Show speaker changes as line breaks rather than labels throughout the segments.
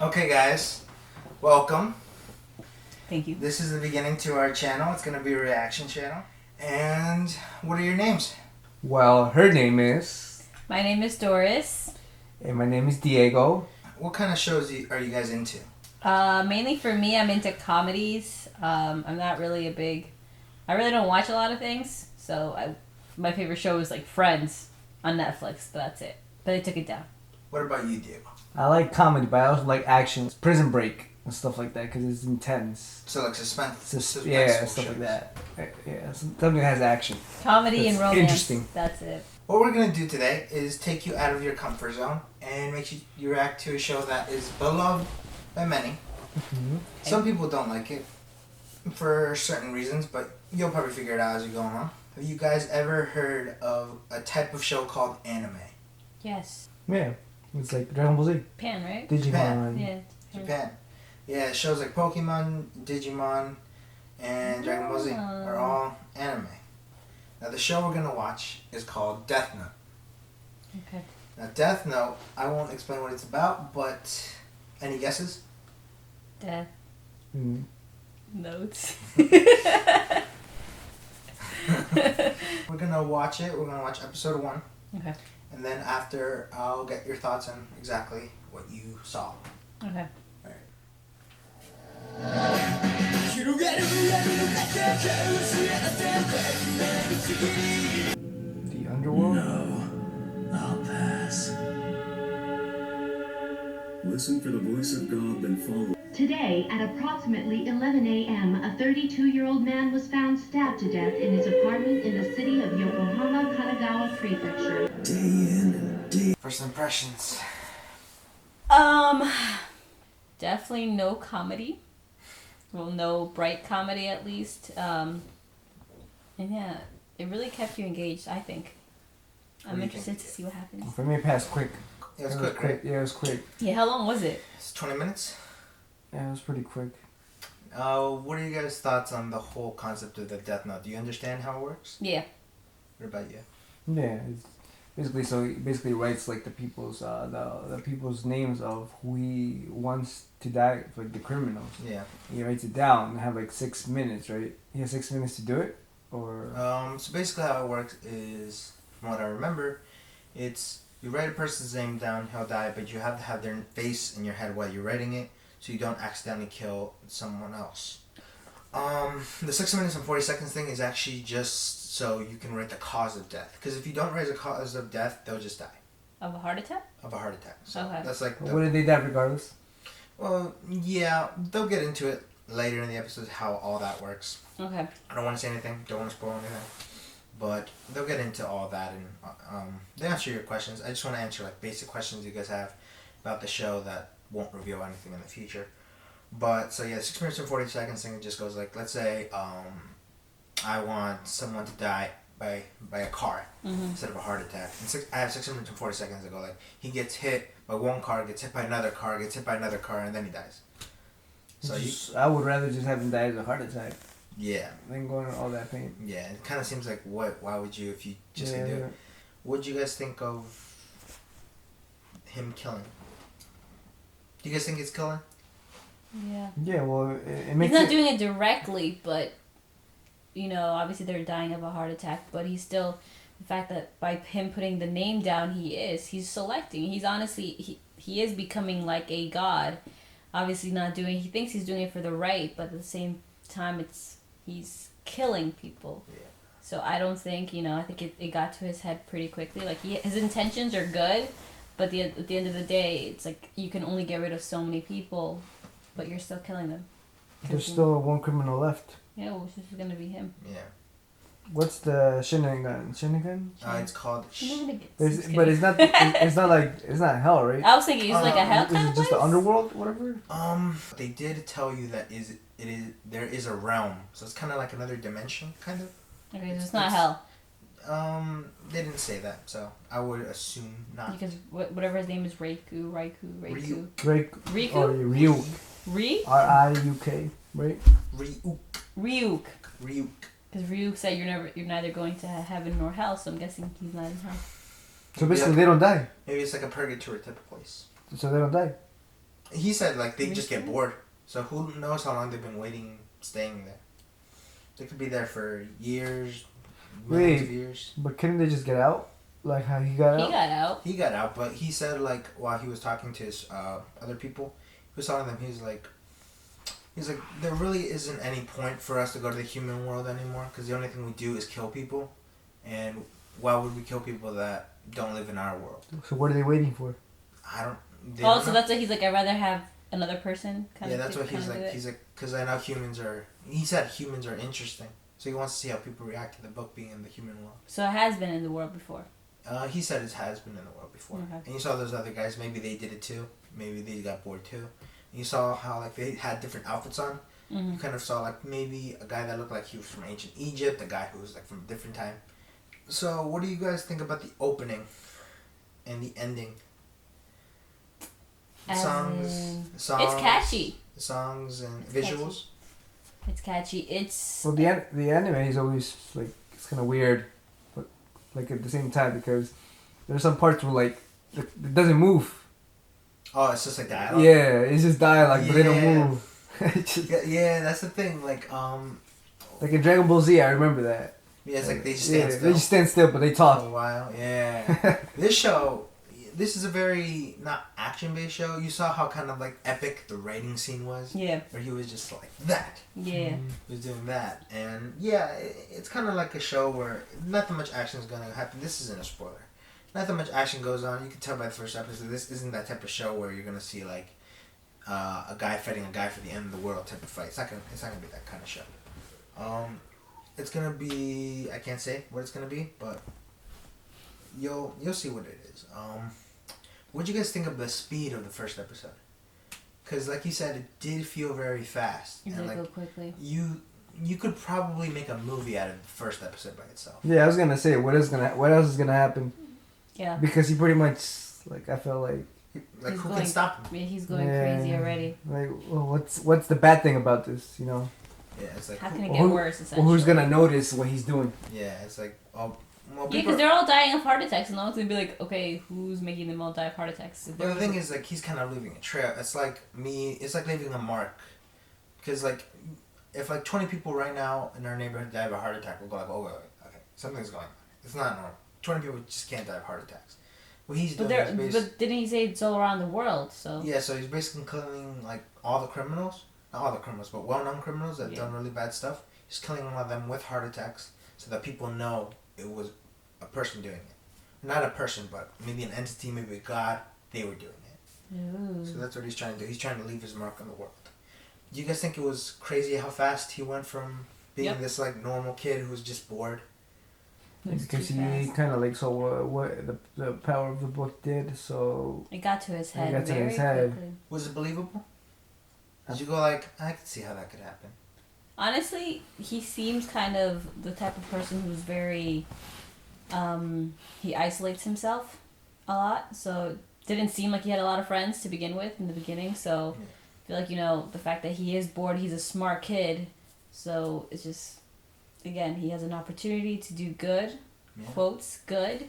Okay, guys, welcome.
Thank you.
This is the beginning to our channel. It's going to be a reaction channel. And what are your names?
Well, her name is...
My name is Doris.
And my name is Diego.
What kind of shows are you guys into?
Mainly for me, I'm into comedies. I'm not really I really don't watch a lot of things. So my favorite show is like Friends on Netflix, but that's it. But they took it down.
What about you, Diego?
I like comedy, but I also like action. Prison Break and stuff like that because it's intense.
So like suspense.
Yeah, stuff like that. Yeah, something that has action.
Comedy and romance.
Interesting.
That's it.
What we're going to do today is take you out of your comfort zone and make you react to a show that is beloved by many.
Mm-hmm.
Some people don't like it for certain reasons, but you'll probably figure it out as you go along. Have you guys ever heard of a type of show called anime?
Yes.
Yeah, it's like Dragon Ball Z.
Japan, right?
Digimon.
Japan.
Yeah.
Japan. Yeah, shows like Pokemon, Digimon, and Dragon Ball Z are all anime. Now the show we're gonna watch is called Death Note.
Okay.
Now Death Note, I won't explain what it's about, but any guesses?
Death
Mm.
notes.
We're gonna watch it. We're gonna watch episode 1.
Okay.
And then after, I'll get your thoughts on exactly what you saw.
Okay.
The Underworld?
No, I'll pass. Listen for the voice of God, then follow.
Today, at approximately 11 a.m., a 32-year-old man was found stabbed to death in his apartment in the city of Yokohama, Kanagawa Prefecture.
Day in and day.
First impressions.
Definitely no comedy. Well, no bright comedy at least. And yeah, it really kept you engaged, I think.
What
I'm
do you
interested
think?
to see what happens.
For me, it passed quick.
Yeah, it's quick, right?
Yeah, it was quick.
Yeah, how long was it?
It's 20 minutes.
Yeah, it was pretty quick.
What are you guys' thoughts on the whole concept of the Death Note? Do you understand how it works?
Yeah.
What about you?
Yeah, it's basically writes like the people's the people's names of who he wants to die, like the criminals.
Yeah.
He writes it down and have like 6 minutes, right? He has 6 minutes to do it, or
So basically how it works is, from what I remember, it's you write a person's name down, he'll die, but you have to have their face in your head while you're writing it, so you don't accidentally kill someone else. The 6 minutes and 40 seconds thing is actually just so you can write the cause of death. Because if you don't write the cause of death, they'll just die
Of a heart attack?
of a heart attack. So
Okay.
that's like
what did they die regardless?
well, yeah, they'll get into it later in the episode how all that works.
Okay.
I don't want to say anything. Don't want to spoil anything. But they'll get into all that and they answer your questions. I just want to answer like basic questions you guys have about the show that won't reveal anything in the future. But so yeah, 6 minutes and 40 seconds thing, it just goes like, let's say I want someone to die by a car instead of a heart attack. And I have 6 minutes and 40 seconds to go like he gets hit by one car, gets hit by another car, gets hit by another car, and then he dies. So
I would rather just have him die of a heart attack
yeah.
than going through all that pain.
Yeah, it kind of seems like why would you if you just can do it? What do you guys think of him killing? Do you guys think it's killing?
Yeah.
Yeah, well, it
He's
makes
not doing it directly, but, obviously they're dying of a heart attack, but he's still, the fact that by him putting the name down, he's selecting. He's honestly, he is becoming like a god. Obviously he thinks he's doing it for the right, but at the same time, he's killing people.
Yeah.
So I don't think, I think it got to his head pretty quickly. Like, his intentions are good, but at the end of the day, it's like you can only get rid of so many people, but you're still killing them.
There's still one criminal left.
Yeah, well, this is gonna be him.
Yeah.
What's the Shinigami?
It's called.
But it's not. It's not hell, right?
I was thinking it's like a hell
Is
kind
it
of
just
place?
the underworld, whatever?
They did tell you that there is a realm, so it's kind of like another dimension, kind of.
Okay, so it's not hell.
They didn't say that, so I would assume not.
Because whatever his name is, Raikou.
Ryu.
Riku?
Or Ryuk. Riuk, right?
Ryuk.
Ryuk. Because Ryuk said you're neither going to heaven nor hell, so I'm guessing he's not in hell.
So basically, they don't die.
Maybe it's like a purgatory type of place.
So they don't die.
He said like they just get bored. So who knows how long they've been waiting, staying there. They could be there for years, millions of years.
But couldn't they just get out? Like how he got out?
He got out.
He got out, but he said like while he was talking to his other people, he was telling them he's like there really isn't any point for us to go to the human world anymore because the only thing we do is kill people, and why would we kill people that don't live in our world?
So what are they waiting for?
I don't.
Oh, so that's why he's like, I'd rather have another person.
Yeah, that's what he's like. He's like, because I know humans are. He said humans are interesting, so he wants to see how people react to the book being in the human world.
So it has been in the world before.
He said it has been in the world before,
Okay.
and you saw those other guys. Maybe they did it too. Maybe they got bored too. And you saw how like they had different outfits on.
Mm-hmm.
You kind of saw like maybe a guy that looked like he was from ancient Egypt, a guy who was like from a different time. So what do you guys think about the opening and the ending? Songs.
It's catchy.
Songs and
It's
visuals.
It's catchy. It's
Well, the anime is always like it's kind of weird, but like at the same time because there's some parts where like it doesn't move.
Oh, it's just like dialogue.
Yeah, it's just dialogue, but they don't
Yeah.
move. It's just,
Yeah, that's the thing. Like
like in Dragon Ball Z, I remember that.
yeah, it's like they just stand still
They just stand still, but they
for
talk.
a while. Yeah. This is a very not action based show. You saw how kind of like epic the raiding scene was.
yeah,
Where he was just like that.
yeah.
He was doing that, and yeah, it's kind of like a show where not that much action is gonna happen. This isn't a spoiler. Not that much action goes on. You can tell by the first episode. This isn't that type of show where you're gonna see like a guy fighting a guy for the end of the world type of fight. It's not gonna be that kind of show. It's gonna be, I can't say what it's gonna be, but you'll see what it is. What'd you guys think of the speed of the first episode? Because like you said, it did feel very fast,
It
and
did
like
go quickly.
you could probably make a movie out of the first episode by itself.
Yeah, I was gonna say what else is gonna happen
Yeah.
because he pretty much like I felt like
Like
He's
who
going-
can stop him?
Yeah, he's going
Yeah.
crazy already.
like well, what's the bad thing about this? You know,
Yeah, it's like
How can it
Well,
get
who-
worse?
well,
Essentially.
who's gonna notice what he's doing?
yeah, it's like well,
Yeah,
people.
because they're all dying of heart attacks, and no one's gonna be like, okay, who's making them all die of heart attacks? If
Well,
there
the
was
thing
a-
is, like, he's kind of leaving a trail. It's like me. It's like leaving a mark. Because, like, if, like, 20 people right now in our neighborhood die of a heart attack, we'll go like, oh, wait, okay, something's going on. It's not normal. 20 people just can't die of heart attacks. What he's
but
doing is
but didn't he say it's all around the world? So
yeah, so he's basically killing, like, all the criminals. Not all the criminals, but well-known criminals that have done really bad stuff. He's killing all of them with heart attacks so that people know it was a person doing it. Not a person, but maybe an entity, maybe a god. They were doing it.
Ooh.
So that's what he's trying to do. He's trying to leave his mark on the world. Do you guys think it was crazy how fast he went from being
Yep.
this like normal kid who was just bored?
It's
Because
too
he
fast.
kind of like saw what the power of the book did. So
It got to his
It
head
got to
very
his head.
quickly.
Was it believable? Did you go like, I could see how that could happen?
Honestly, he seems kind of the type of person who's very, he isolates himself a lot. So it didn't seem like he had a lot of friends to begin with in the beginning. So
Yeah.
I feel like, you know, the fact that he is bored, he's a smart kid. So it's just, again, he has an opportunity to do good,
Yeah.
quotes, good.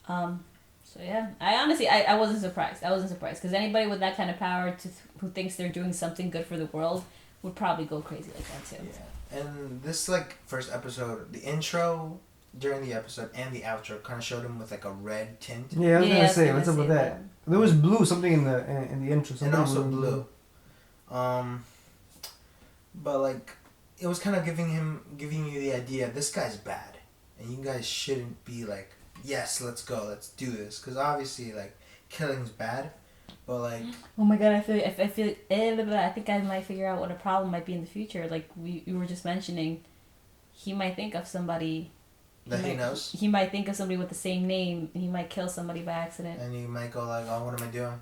So yeah, I wasn't surprised. I wasn't surprised because anybody with that kind of power who thinks they're doing something good for the world would probably go crazy like that too.
Yeah. And this like first episode, the intro during the episode and the outro kind of showed him with like a red tint
yeah, I was gonna say
gonna
what's up
say
with that? There was blue, something in the intro,
and
something
also
was
blue. But like it was kind of giving you the idea this guy's bad, and you guys shouldn't be like, yes, let's go, let's do this, because obviously like killing's bad, but like
Oh my god, I think I might figure out what a problem might be in the future. Like we were just mentioning, he might think of somebody
that he knows,
He might think of somebody with the same name, and he might kill somebody by accident.
and you might go like, oh, what am I doing?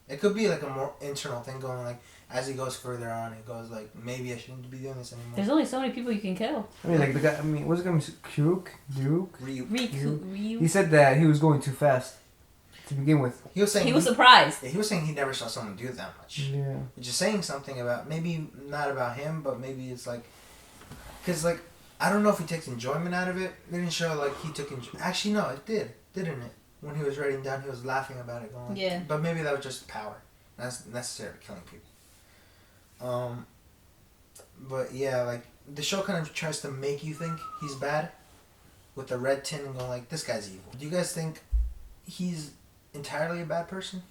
It could be like a more internal thing going like as he goes further on, he goes like, maybe I shouldn't be doing this anymore.
There's only so many people you can kill.
I mean, like the guy. I mean, what's his name? Ryuk.
Ryu.
He said that he was going too fast to begin with.
He was saying
He was surprised.
yeah, he was saying he never saw someone do that much.
Yeah.
Which is saying something about, maybe not about him, but maybe it's like, because like, I don't know if he takes enjoyment out of it. They didn't show like he took actually no, it did, didn't it? When he was writing down, he was laughing about it, going like,
Yeah.
but maybe that was just power. Not necessarily killing people. But yeah, like the show kind of tries to make you think he's bad, with the red tint and going like, this guy's evil. Do you guys think he's entirely a bad person?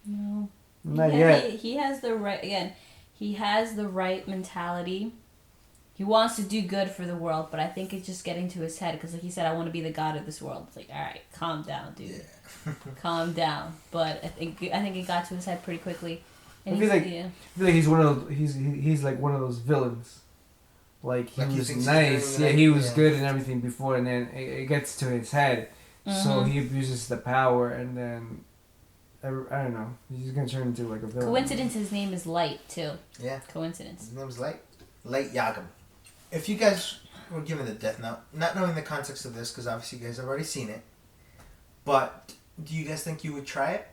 No.
Not yet.
He has the right, again, he has the right mentality. He wants to do good for the world, but I think it's just getting to his head, because like he said, I want to be the god of this world. It's like, alright, calm down, dude.
Yeah.
Calm down. But I think it got to his head pretty quickly. And
I feel like
yeah.
he's one of those, he's like one of those villains. Like he
Like he
was
thinks he's
nice,
doing
yeah, he was
yeah.
good and everything before, and then it gets to his head, so he abuses the power, and then I don't know, he's gonna turn into like a villain.
Coincidence, his name is Light, too.
Yeah.
Coincidence.
His name's Light Yagam. If you guys were given the Death Note, not knowing the context of this, because obviously you guys have already seen it, but do you guys think you would try it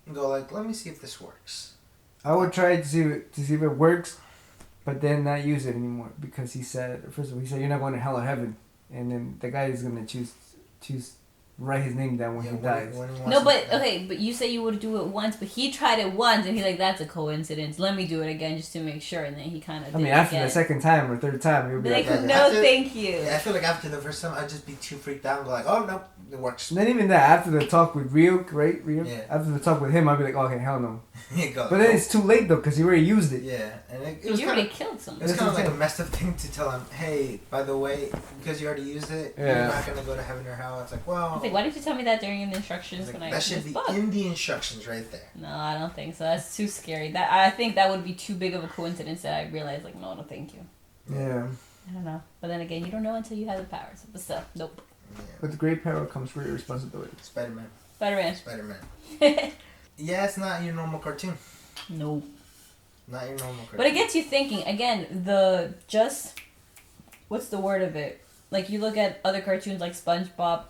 and go like, let me see if this works?
I would try to see if it works, but then not use it anymore, because he said, first of all, you're not going to hell or heaven, and then the guy is gonna choose write his name down when he dies.
When he wants
No,
to
but
die.
okay, but you say you would do it once, but he tried it once, and he's like, "That's a coincidence. Let me do it again just to make sure." And then he kind of.
I mean, after the second time or third time, he'll be
like,
like,
no,
After-
thank you.
Yeah, I feel like after the first time, I'd just be too freaked out and go like, oh, no, it works.
Not even that. After the talk with Ryuk, right? Ryuk.
Yeah.
After the talk with him, I'd be like, okay, hell no.
You go,
But then
oh.
it's too late though, because he already used it.
Yeah, and it was
You
kind
already
of...
killed
It
someone.
was
That's
kind of
what
like
I'm
a messed up thing to tell him, hey, by the way, because you already used it,
Yeah.
you're not going to go to heaven or hell. It's like, well...
It's like, why didn't you tell me that during the instructions
Like,
when I
that
read
should
this
be
book?
in the instructions right there.
No, I don't think so. That's too scary. That I think that would be too big of a coincidence that I realized, like, no, thank you.
Yeah.
I don't know. But then again, you don't know until you have the powers. But still, nope.
Yeah.
With great power comes great responsibility.
Spider-Man.
Spider-Man.
Spider-Man. Yeah, it's not your normal cartoon.
Nope.
Not your normal cartoon.
But it gets you thinking. Again, what's the word of it? Like, you look at other cartoons like SpongeBob,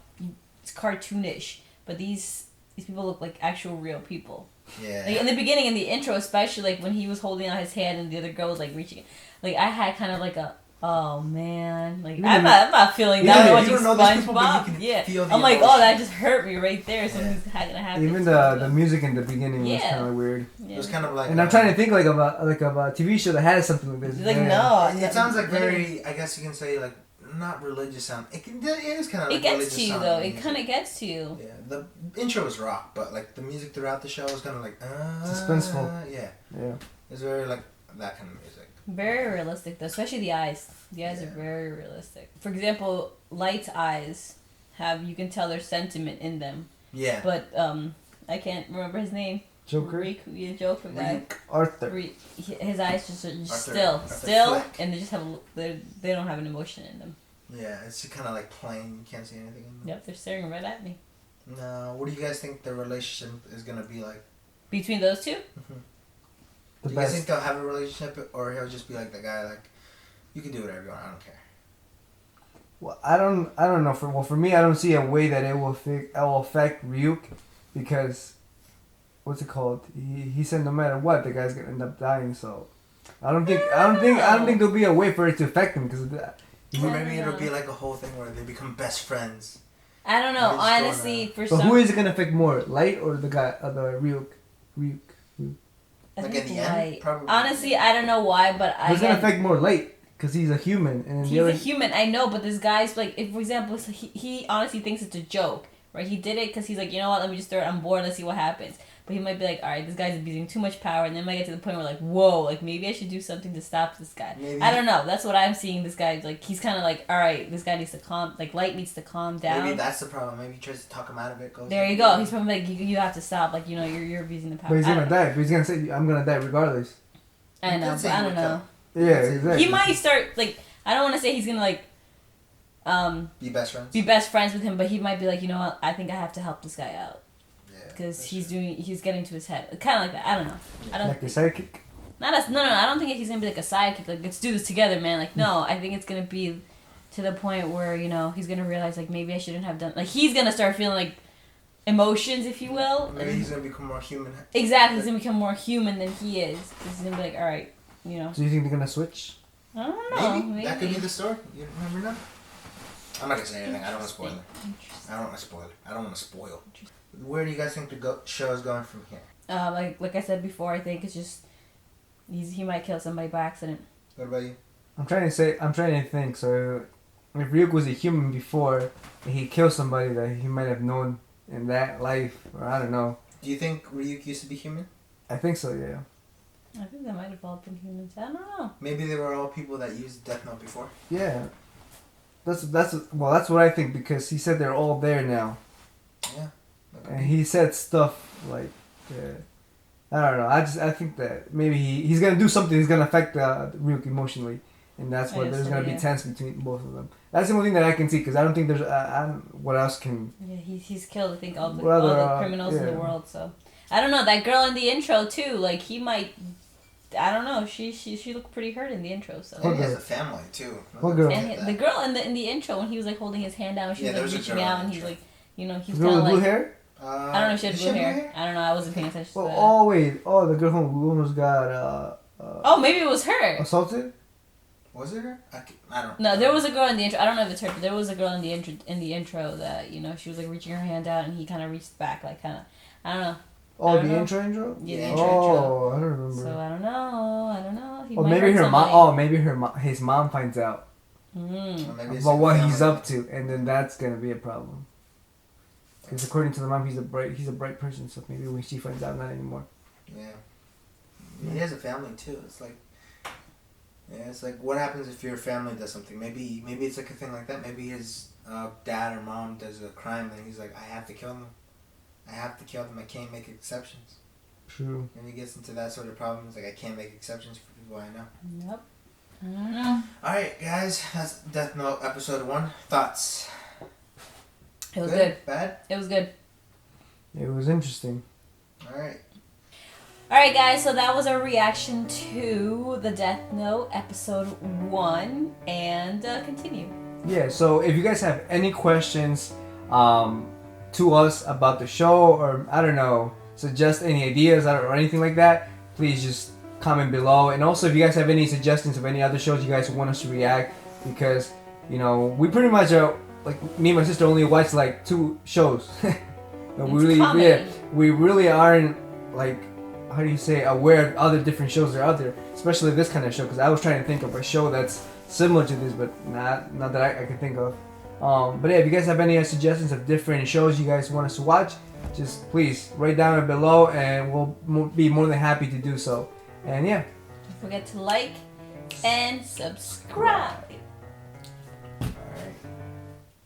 it's cartoonish. But these people look like actual real people.
Yeah.
Like, in the beginning, in the intro especially, like, when he was holding out his hand and the other girl was, like, reaching. Like, I had kind of like a, oh, man. Like, I'm not feeling that
Yeah,
watching
you don't know these people, but
SpongeBob.
you can
Yeah.
feel the
I'm like,
emotion.
oh, that just hurt me right there. Something's going to happen.
Even
to
the
SpongeBob.
music in the beginning was
Yeah.
kind of weird.
Yeah.
It was kind of like...
And I'm trying to think like of a TV show that has something like this.
He's like,
Yeah.
no.
It sounds like very, I guess you can say, like, not religious sound. It is kind of like
It gets
religious
to you,
sound
though. It
music.
kind of gets to you.
Yeah, the intro was rock, but like the music throughout the show was kind of like
Suspenseful.
Yeah,
Yeah.
it's very like that kind of music.
Very realistic, though. Especially the eyes. The eyes are very realistic. For example, Light's eyes you can tell there's sentiment in them.
Yeah,
But, I can't remember his name.
Joker.
Joker guy.
Arthur.
His eyes just are just
Arthur
still,
Fleck.
and they just have they don't have an emotion in them.
yeah, it's kind of like plain. You can't see anything in them.
Yep, they're staring right at me.
No, what do you guys think the relationship is gonna be like?
Between those two,
The
Do you guys
best.
think they'll have a relationship, or he'll just be like the guy like, you can do whatever you want, I don't care.
Well, I don't know. For me, I don't see a way that it will affect Ryuk, because what's it called? He said no matter what, the guy's gonna end up dying. So I don't think there'll be a way for it to affect him, because of that.
Or maybe it'll be like a whole thing where they become best friends.
I don't know.
Maybe it's going
Honestly, for
But
some,
who is it gonna affect more, Light or the guy, the Ryuk?
I
Like
think
in the end,
Light.
probably.
Honestly, I don't know why, but
Who's gonna affect more, Light? Because he's a human, and then
he's
the other.
a human. I know, but this guy's like, if for example, so he honestly thinks it's a joke, right? He did it because he's like, you know what? Let me just throw it. I'm bored. Let's see what happens. But he might be like, all right, this guy's abusing too much power, and then might get to the point where like, whoa, like maybe I should do something to stop this guy.
Maybe.
I don't know. That's what I'm seeing. This guy like he's kind of like, all right, this guy needs to Light needs to calm down.
Maybe that's the problem. Maybe he tries to talk him out of it. Goes
There you go. He's probably like, you have to stop. Like, you know, you're abusing the power.
But he's
I
gonna
don't know.
die. But he's gonna say, "I'm gonna die regardless."
I know,
That's
but
it,
I
he
don't
would
know.
Yeah, exactly.
He might start like, I don't want to say he's gonna like,
Be best friends.
be best friends with him, but he might be like, you know what? I think I have to help this guy out
Yeah.
because
that's
he's
true.
getting to his head, kind of like that. I don't know. I don't.
Like a psychic.
Not as no. I don't think he's gonna be like a sidekick. Like, let's do this together, man. Like, no. I think it's gonna be to the point where he's gonna realize like maybe I shouldn't have done. Like, he's gonna start feeling like emotions, if you will.
Maybe he's gonna become more human.
Exactly. He's gonna become more human than he is. He's gonna be like, all right,
Do you think they're gonna switch?
I don't know.
Maybe. That could be the story. You never know. I'm not gonna say anything. I don't want to spoil it.
Interesting.
I don't want to spoil it. I don't want to spoil. Where do you guys think the show is going from here?
Like I said before, I think it's just he might kill somebody by accident.
What about you?
I'm trying to think. So, if Ryuk was a human before, and he killed somebody that he might have known in that life, or I don't know.
Do you think Ryuk used to be human?
I think so. Yeah.
I think they might have all been humans. I don't know.
Maybe they were all people that used Death Note before.
Yeah. That's what I think, because he said they're all there now,
Yeah.
and he said stuff like, I don't know. I think that maybe he's gonna do something that's gonna affect Ryuk emotionally, and that's what there's gonna be tense between both of them. That's the only thing that I can see, because I don't think there's I don't, what else can.
Yeah, he's killed I think all the criminals in the world. So I don't know, that girl in the intro too. Like he might. I don't know. She looked pretty hurt in the intro. So
And he has a family too.
What girl?
And the girl in the intro when he was like holding his hand out, she was like reaching out, and he's like, he was
The girl
kind of
with blue
like.
hair?
I don't know if she had blue hair. I don't know. I wasn't paying attention.
Oh, wait. Oh, the girl who almost got
Oh, maybe it was her.
assaulted.
Was it her? I don't.
No, there was a girl in the intro. I don't know if it's her, but there was a girl in the intro that she was like reaching her hand out, and he kind of reached back, like kind of. I don't know.
Oh, the intro?
Yeah, the
intro. Oh, I don't remember.
So I don't know. He
Or
might
maybe
hurt
her mom.
somebody.
Oh, maybe his mom finds out
Maybe it's
about what
family.
he's up to, and then that's gonna be a problem. Because according to the mom, he's a bright person. So maybe when she finds out, not anymore.
Yeah. He has a family too. It's like. Yeah, it's like what happens if your family does something? Maybe it's like a thing like that. Maybe his dad or mom does a crime, and he's like, I have to kill them. I can't make exceptions.
True.
And he gets into that sort of problem. It's like, I can't make exceptions for people I know.
Yep. I don't know.
Alright, guys. That's Death Note episode 1. Thoughts?
It was good.
Bad?
It was good.
It was interesting.
Alright.
Alright, guys. So that was our reaction to the Death Note episode 1. And continue.
Yeah. So if you guys have any questions, to us about the show, or I don't know, suggest any ideas or anything like that, please just comment below. And also, if you guys have any suggestions of any other shows you guys want us to react, because we pretty much like me and my sister only watch like 2 shows. And we really aren't like, how do you say, aware of other different shows that are out there, especially this kind of show, because I was trying to think of a show that's similar to this, but not that I can think of. But yeah, if you guys have any suggestions of different shows you guys want us to watch, just please write down below, and we'll be more than happy to do so. And yeah.
Don't forget to like and subscribe.